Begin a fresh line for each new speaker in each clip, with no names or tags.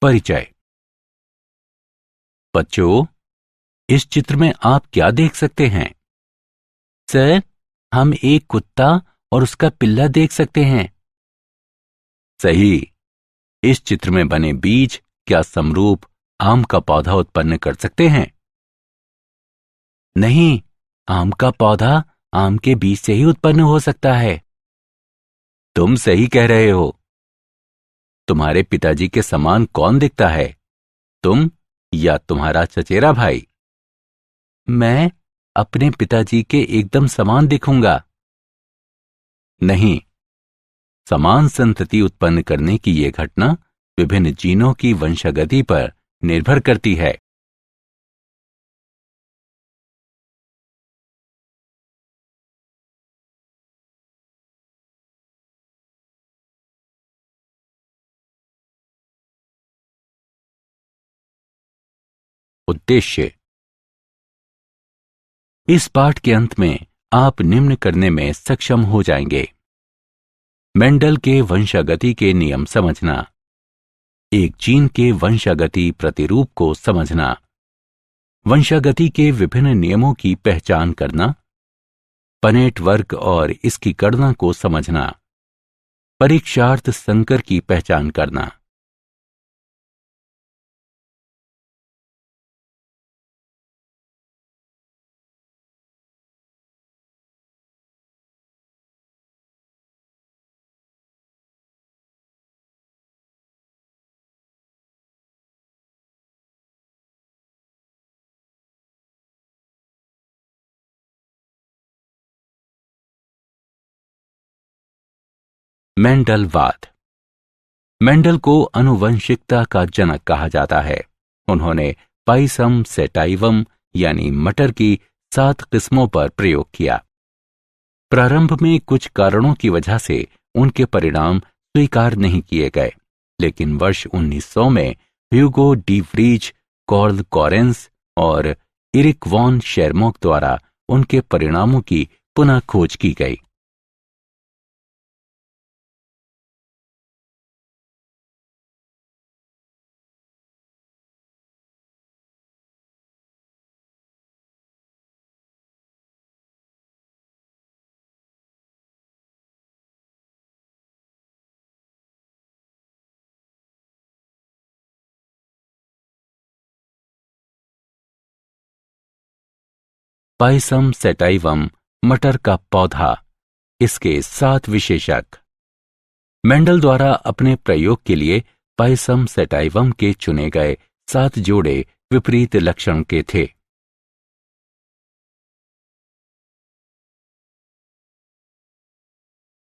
परिचय। बच्चों, इस चित्र में आप क्या देख सकते हैं? सर, हम एक कुत्ता और उसका पिल्ला देख सकते हैं। सही। इस चित्र में बने बीज क्या समरूप आम का पौधा उत्पन्न कर सकते हैं? नहीं, आम का पौधा आम के बीज से ही उत्पन्न हो सकता है। तुम सही कह रहे हो। तुम्हारे पिताजी के समान कौन दिखता है, तुम या तुम्हारा चचेरा भाई? मैं अपने पिताजी के एकदम समान दिखूंगा। नहीं, समान संतति उत्पन्न करने की यह घटना विभिन्न जीनों की वंशागति पर निर्भर करती है। उद्देश्य। इस पाठ के अंत में आप निम्न करने में सक्षम हो जाएंगे: मेंडल के वंशागति के नियम समझना, एक जीन के वंशागति प्रतिरूप को समझना, वंशागति के विभिन्न नियमों की पहचान करना, पनेट वर्ग और इसकी गणना को समझना, परीक्षार्थ संकर की पहचान करना। मेंडलवाद। मेंडल को आनुवंशिकता का जनक कहा जाता है। उन्होंने पाइसम सेटाइवम यानी मटर की 7 किस्मों पर प्रयोग किया। प्रारंभ में कुछ कारणों की वजह से उनके परिणाम स्वीकार नहीं किए गए, लेकिन वर्ष 1900 में Hugo de Vries, curl Correns और इरिक वॉन शेरमॉक द्वारा उनके परिणामों की पुनः खोज की गई। पाइसम सेटाइवम मटर का पौधा, इसके 7 विशेषक। मेंडल द्वारा अपने प्रयोग के लिए पाइसम सेटाइवम के चुने गए 7 जोड़े विपरीत लक्षण के थे।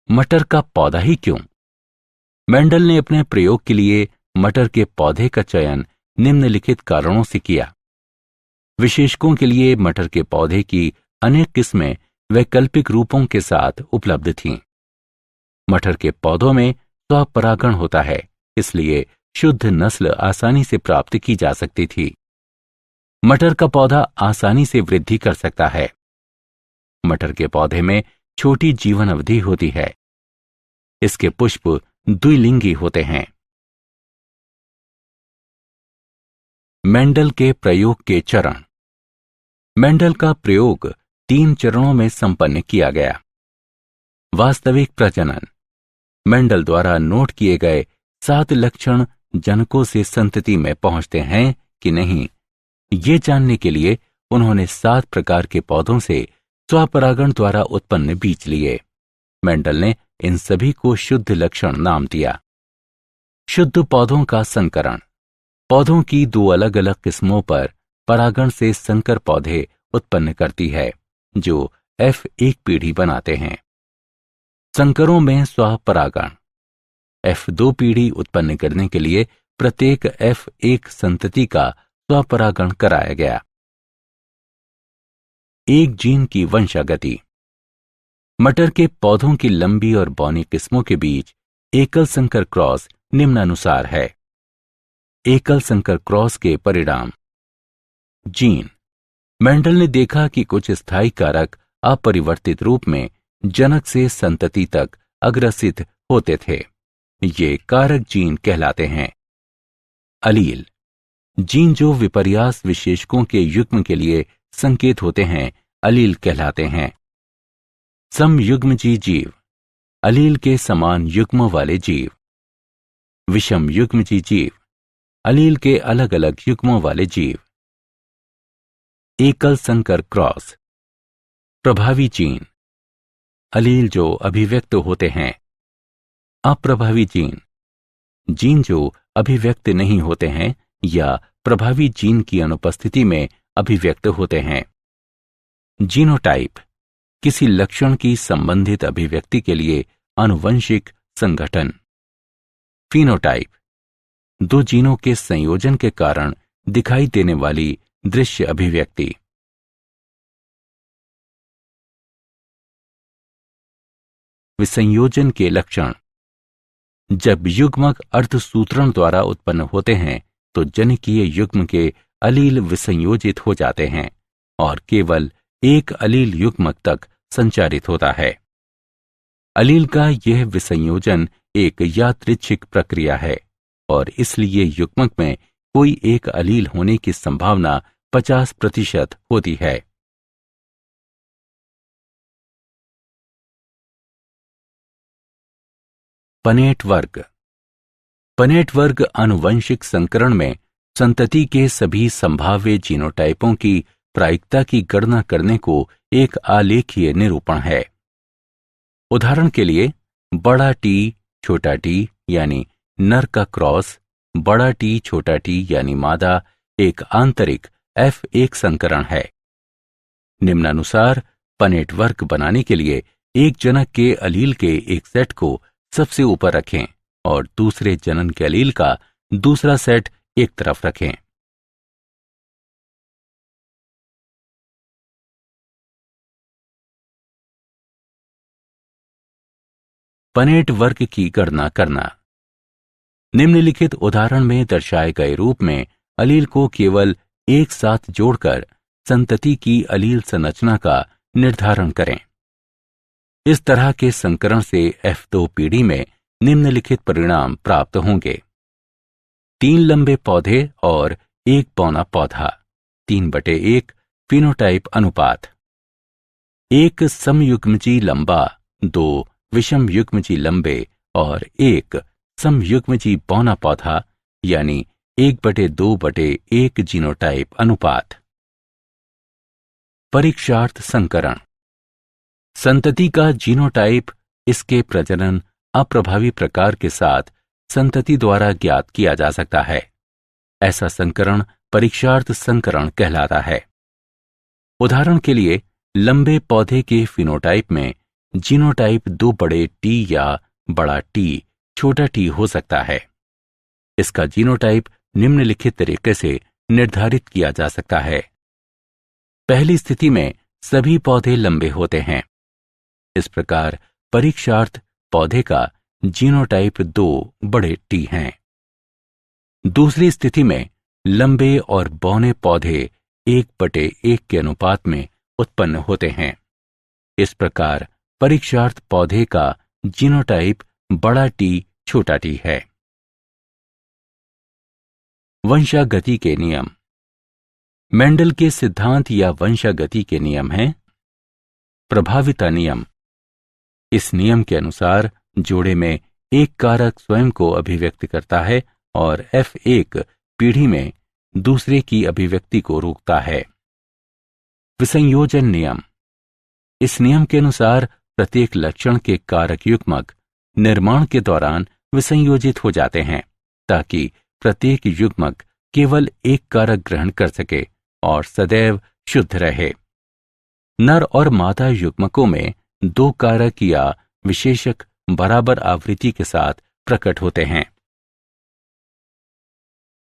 मटर का पौधा ही क्यों? मेंडल ने अपने प्रयोग के लिए मटर के पौधे का चयन निम्नलिखित कारणों से किया। विशेषकों के लिए मटर के पौधे की अनेक किस्में वैकल्पिक रूपों के साथ उपलब्ध थीं। मटर के पौधों में स्वपरागण होता है, इसलिए शुद्ध नस्ल आसानी से प्राप्त की जा सकती थी। मटर का पौधा आसानी से वृद्धि कर सकता है। मटर के पौधे में छोटी जीवन अवधि होती है। इसके पुष्प द्विलिंगी होते हैं। मेंडल के प्रयोग के चरण। मेंडल का प्रयोग 3 चरणों में संपन्न किया गया। वास्तविक प्रजनन। मेंडल द्वारा नोट किए गए 7 लक्षण जनकों से संतति में पहुंचते हैं कि नहीं, ये जानने के लिए उन्होंने 7 प्रकार के पौधों से स्वपरागण द्वारा उत्पन्न बीज लिए। मेंडल ने इन सभी को शुद्ध लक्षण नाम दिया। शुद्ध पौधों का संकरण। पौधों की 2 अलग अलग किस्मों पर परागण से संकर पौधे उत्पन्न करती है, जो F1 पीढ़ी बनाते हैं। संकरों में स्वपरागण। F2 पीढ़ी उत्पन्न करने के लिए प्रत्येक F1 संतति का स्वपरागण कराया गया। एक जीन की वंशागति। मटर के पौधों की लंबी और बौनी किस्मों के बीच एकल संकर क्रॉस निम्नानुसार है। एकल संकर क्रॉस के परिणाम। जीन। मेंडल ने देखा कि कुछ स्थायी कारक अपरिवर्तित रूप में जनक से संतति तक अग्रसित होते थे। ये कारक जीन कहलाते हैं। अलील, जीन जो विपर्यास विशेषकों के युग्म के लिए संकेत होते हैं, अलील कहलाते हैं। समयुग्मजी जीव, अलील के समान युग्म वाले जीव। विषम युग्मजी जीव, अलील के अलग अलग युग्मों वाले जीव। एकल संकर क्रॉस, प्रभावी जीन, अलील जो अभिव्यक्त होते हैं। अप्रभावी जीन, जीन जो अभिव्यक्त नहीं होते हैं या प्रभावी जीन की अनुपस्थिति में अभिव्यक्त होते हैं। जीनोटाइप, किसी लक्षण की संबंधित अभिव्यक्ति के लिए आनुवंशिक संगठन। फिनोटाइप, दो जीनों के संयोजन के कारण दिखाई देने वाली दृश्य अभिव्यक्ति। विसंयोजन के लक्षण, जब युग्मक अर्धसूत्रण द्वारा उत्पन्न होते हैं तो जनिकीय युग्म के अलील विसंयोजित हो जाते हैं और केवल एक अलील युग्मक तक संचारित होता है। अलील का यह विसंयोजन एक यादृच्छिक प्रक्रिया है और इसलिए युग्मक में कोई एक अलील होने की संभावना 50% होती है। पनेट वर्ग, पनेट वर्ग आनुवंशिक संकरण में संतति के सभी संभाव्य जीनोटाइपों की प्रायिकता की गणना करने को एक आलेखीय निरूपण है। उदाहरण के लिए बड़ा टी छोटा टी यानी नर का क्रॉस, बड़ा टी छोटा टी यानी मादा एक आंतरिक F1 संकरण है। निम्नानुसार पनेट वर्ग बनाने के लिए एक जनक के अलील के एक सेट को सबसे ऊपर रखें और दूसरे जनन के अलील का दूसरा सेट एक तरफ रखें। पनेट वर्ग की गणना करना। निम्नलिखित उदाहरण में दर्शाए गए रूप में अलील को केवल एक साथ जोड़कर संतति की अलील संरचना का निर्धारण करें। इस तरह के संकरण से F2 पीढ़ी में निम्नलिखित परिणाम प्राप्त होंगे। 3 लंबे पौधे और 1 पौना पौधा, 3/1 फिनोटाइप अनुपात। 1 समयुग्मजी लंबा, 2 विषम युग्मजी लंबे और 1 समयुग्मजी पौना पौधा यानी 1/2/1 जीनोटाइप अनुपात। परीक्षार्थ संकरण, संतति का जीनोटाइप इसके प्रजनन अप्रभावी प्रकार के साथ संतति द्वारा ज्ञात किया जा सकता है। ऐसा संकरण परीक्षार्थ संकरण कहलाता है। उदाहरण के लिए लंबे पौधे के फिनोटाइप में जीनोटाइप 2 बड़े टी या बड़ा टी छोटा टी हो सकता है। इसका जीनोटाइप निम्नलिखित तरीके से निर्धारित किया जा सकता है। पहली स्थिति में सभी पौधे लंबे होते हैं। इस प्रकार परीक्षार्थ पौधे का जीनोटाइप 2 बड़े टी हैं। दूसरी स्थिति में लंबे और बौने पौधे 1/1 के अनुपात में उत्पन्न होते हैं। इस प्रकार परीक्षार्थ पौधे का जीनोटाइप बड़ा टी छोटा टी है। वंशागति के नियम। मेंडल के सिद्धांत या वंशागति के नियम हैं। प्रभाविता नियम, इस नियम के अनुसार जोड़े में एक कारक स्वयं को अभिव्यक्त करता है और F1 पीढ़ी में दूसरे की अभिव्यक्ति को रोकता है। विसंयोजन नियम, इस नियम के अनुसार प्रत्येक लक्षण के कारक युग्मक निर्माण के दौरान विसंयोजित हो जाते हैं ताकि प्रत्येक युग्मक केवल एक कारक ग्रहण कर सके और सदैव शुद्ध रहे। नर और मादा युग्मकों में 2 कारक या विशेषक बराबर आवृत्ति के साथ प्रकट होते हैं।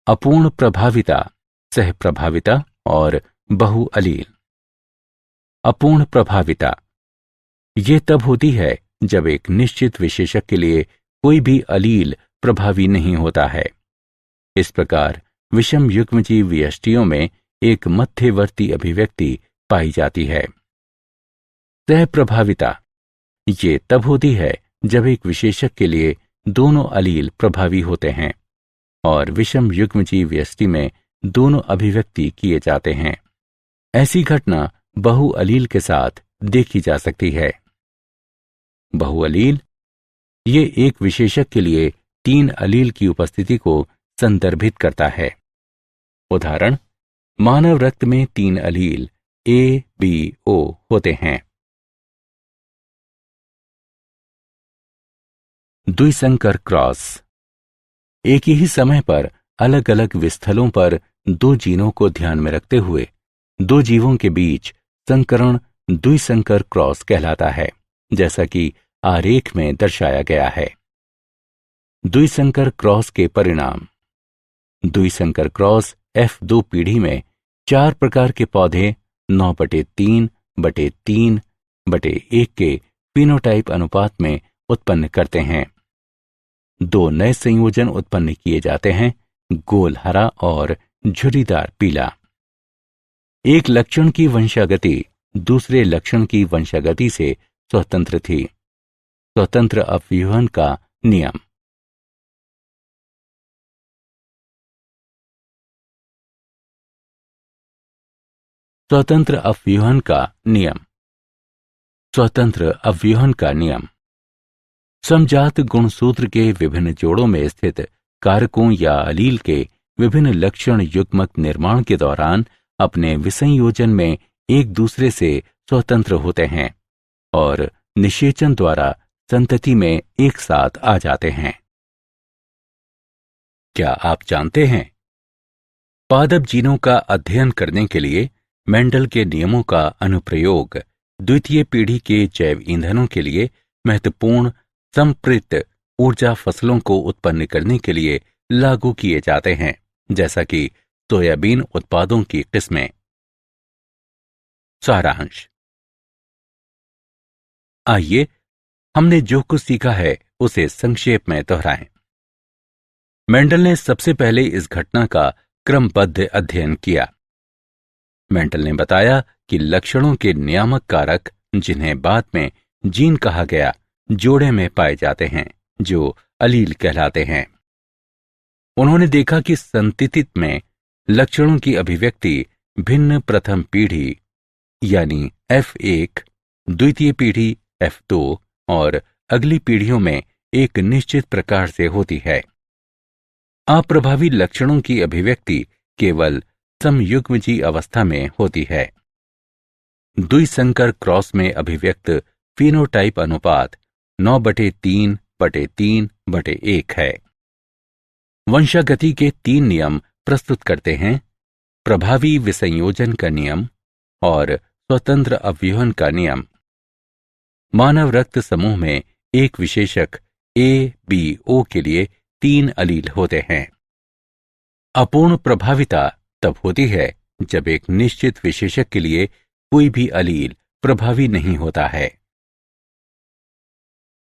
अपूर्ण प्रभाविता, सह प्रभाविता और बहुअलील। अपूर्ण प्रभाविता ये तब होती है जब एक निश्चित विशेषक के लिए कोई भी अलील प्रभावी नहीं होता है। इस प्रकार विषम युग्मजीव व्यष्टियों में एक मध्यवर्ती अभिव्यक्ति पाई जाती है। सह प्रभाविता ये तब होती है जब एक विशेषक के लिए दोनों अलील प्रभावी होते हैं और विषम युग्मजीव व्यष्टि में दोनों अभिव्यक्ति किए जाते हैं। ऐसी घटना बहुअलील के साथ देखी जा सकती है। बहुअलील ये एक विशेषक के लिए 3 अलील की उपस्थिति को संदर्भित करता है। उदाहरण, मानव रक्त में 3 अलील ए, बी, ओ होते हैं। द्विसंकर क्रॉस। एक ही समय पर अलग अलग विस्थलों पर 2 जीनों को ध्यान में रखते हुए 2 जीवों के बीच संकरण द्विसंकर क्रॉस कहलाता है, जैसा कि आरेख में दर्शाया गया है। द्विसंकर क्रॉस के परिणाम। द्विसंकर क्रॉस F2 पीढ़ी में 4 प्रकार के पौधे 9/3/3/1 के फिनोटाइप अनुपात में उत्पन्न करते हैं। 2 नए संयोजन उत्पन्न किए जाते हैं, गोल हरा और झुर्रीदार पीला। एक लक्षण की वंशागति दूसरे लक्षण की वंशागति से स्वतंत्र थी। स्वतंत्र अपव्यूहन का नियम। स्वतंत्र अपव्यूहन का नियम। स्वतंत्र अपव्यूहन का नियम समजात गुणसूत्र के विभिन्न जोड़ों में स्थित कारकों या अलील के विभिन्न लक्षण युग्मक निर्माण के दौरान अपने विसंयोजन में एक दूसरे से स्वतंत्र होते हैं और निषेचन द्वारा संतति में एक साथ आ जाते हैं। क्या आप जानते हैं, पादप जीनों का अध्ययन करने के लिए मेंडल के नियमों का अनुप्रयोग द्वितीय पीढ़ी के जैव ईंधनों के लिए महत्वपूर्ण संपृक्त ऊर्जा फसलों को उत्पन्न करने के लिए लागू किए जाते हैं, जैसा कि सोयाबीन उत्पादों की किस्में। सारांश। आइए हमने जो कुछ सीखा है उसे संक्षेप में दोहराएं। मेंडल ने सबसे पहले इस घटना का क्रमबद्ध अध्ययन किया। मेंडल ने बताया कि लक्षणों के नियामक कारक, जिन्हें बाद में जीन कहा गया, जोड़े में पाए जाते हैं, जो अलील कहलाते हैं। उन्होंने देखा कि संतति में लक्षणों की अभिव्यक्ति भिन्न प्रथम पीढ़ी यानी F1, द्वितीय पीढ़ी F2 और अगली पीढ़ियों में एक निश्चित प्रकार से होती है। अप्रभावी लक्षणों की अभिव्यक्ति केवल समयुग्मजी अवस्था में होती है। द्विसंकर क्रॉस में अभिव्यक्त फिनोटाइप अनुपात 9/3/3/1 है। वंशागति के 3 नियम प्रस्तुत करते हैं: प्रभावी विसंयोजन का नियम और स्वतंत्र अपव्यूहन का नियम। मानव रक्त समूह में एक विशेषक A-B-O के लिए 3 अलील होते हैं। अपूर्ण प्रभाविता तब होती है जब एक निश्चित विशेषक के लिए कोई भी अलील प्रभावी नहीं होता है।